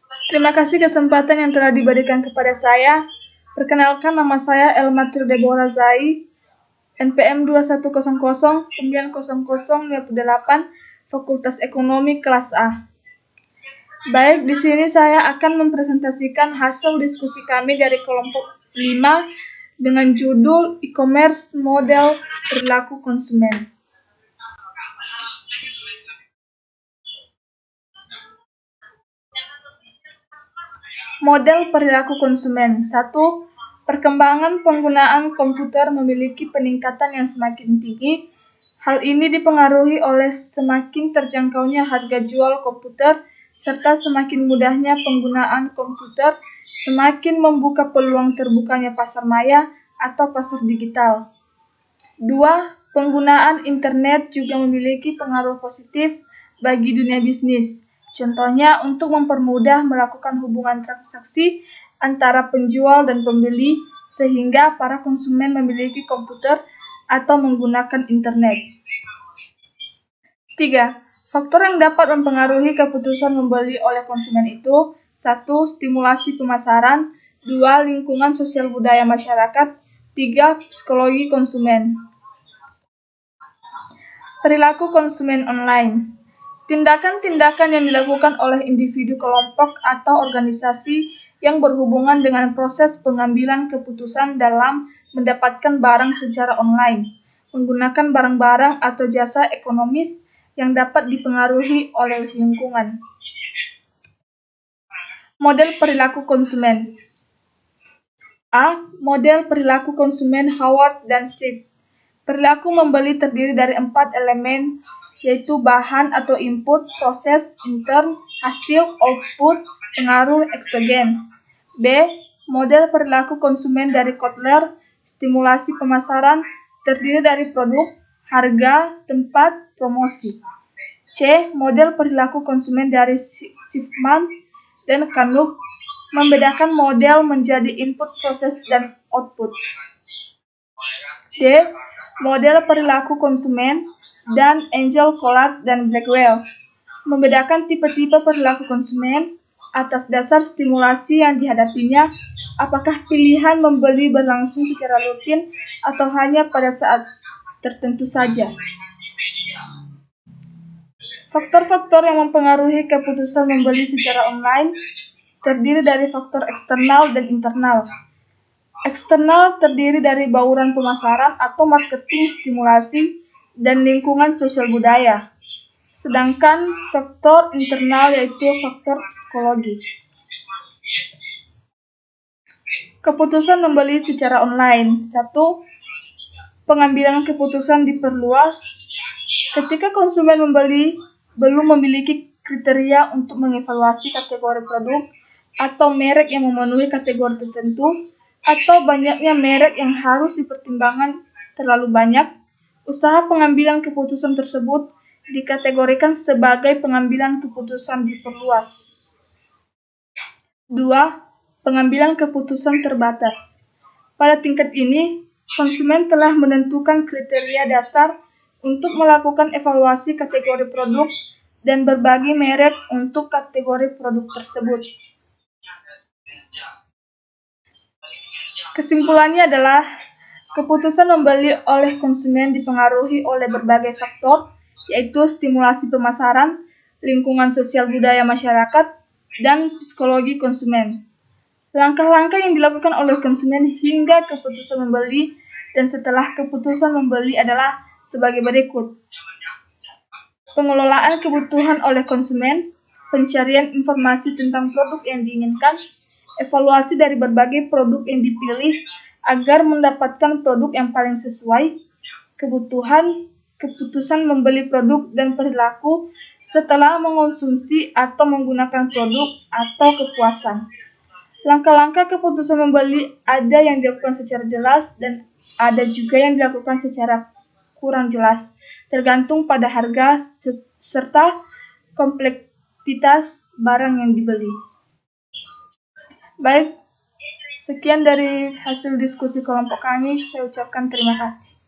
Terima kasih kesempatan yang telah diberikan kepada saya. Perkenalkan, nama saya Elmatil Deborah Zai, NPM 2100900058, Fakultas Ekonomi kelas A. Baik, di sini saya akan mempresentasikan hasil diskusi kami dari kelompok 5 dengan judul E-commerce Model Perilaku Konsumen. Model perilaku konsumen. 1. Perkembangan penggunaan komputer memiliki peningkatan yang semakin tinggi. Hal ini dipengaruhi oleh semakin terjangkaunya harga jual komputer serta semakin mudahnya penggunaan komputer, semakin membuka peluang terbukanya pasar maya atau pasar digital. 2. Penggunaan internet juga memiliki pengaruh positif bagi dunia bisnis. Contohnya untuk mempermudah melakukan hubungan transaksi antara penjual dan pembeli sehingga para konsumen memiliki komputer atau menggunakan internet. 3. Faktor yang dapat mempengaruhi keputusan membeli oleh konsumen itu: 1. Stimulasi pemasaran, 2. Lingkungan sosial budaya masyarakat, 3. Psikologi konsumen. Perilaku konsumen online. Tindakan-tindakan yang dilakukan oleh individu, kelompok, atau organisasi yang berhubungan dengan proses pengambilan keputusan dalam mendapatkan barang secara online, menggunakan barang-barang atau jasa ekonomis yang dapat dipengaruhi oleh lingkungan. Model perilaku konsumen. A. Model perilaku konsumen Howard dan Schiff. Perilaku membeli terdiri dari 4 elemen, yaitu bahan atau input, proses, intern, hasil, output, pengaruh, eksogen. B. Model perilaku konsumen dari Kotler, stimulasi pemasaran, terdiri dari produk, harga, tempat, promosi. C. Model perilaku konsumen dari Schiffman dan Canuck, membedakan model menjadi input, proses, dan output. D. Model perilaku konsumen dan Angel, Collard, dan Blackwell, membedakan tipe-tipe perilaku konsumen atas dasar stimulasi yang dihadapinya, apakah pilihan membeli berlangsung secara rutin atau hanya pada saat tertentu saja. Faktor-faktor yang mempengaruhi keputusan membeli secara online terdiri dari faktor eksternal dan internal. Eksternal terdiri dari bauran pemasaran atau marketing, stimulasi, dan lingkungan sosial budaya. Sedangkan faktor internal yaitu faktor psikologi. Keputusan membeli secara online. 1. Pengambilan keputusan diperluas. Ketika konsumen membeli belum memiliki kriteria untuk mengevaluasi kategori produk atau merek yang memenuhi kategori tertentu, atau banyaknya merek yang harus dipertimbangkan terlalu banyak, usaha pengambilan keputusan tersebut dikategorikan sebagai pengambilan keputusan diperluas. 2. Pengambilan keputusan terbatas. Pada tingkat ini, konsumen telah menentukan kriteria dasar untuk melakukan evaluasi kategori produk dan berbagi merek untuk kategori produk tersebut. Kesimpulannya adalah keputusan membeli oleh konsumen dipengaruhi oleh berbagai faktor, yaitu stimulasi pemasaran, lingkungan sosial budaya masyarakat, dan psikologi konsumen. Langkah-langkah yang dilakukan oleh konsumen hingga keputusan membeli dan setelah keputusan membeli adalah sebagai berikut. Pengelolaan kebutuhan oleh konsumen, pencarian informasi tentang produk yang diinginkan, evaluasi dari berbagai produk yang dipilih agar mendapatkan produk yang paling sesuai, kebutuhan, keputusan membeli produk, dan perilaku setelah mengonsumsi atau menggunakan produk atau kepuasan. Langkah-langkah keputusan membeli ada yang dilakukan secara jelas dan ada juga yang dilakukan secara kurang jelas, tergantung pada harga serta kompleksitas barang yang dibeli. Baik, sekian dari hasil diskusi kelompok kami. Saya ucapkan terima kasih.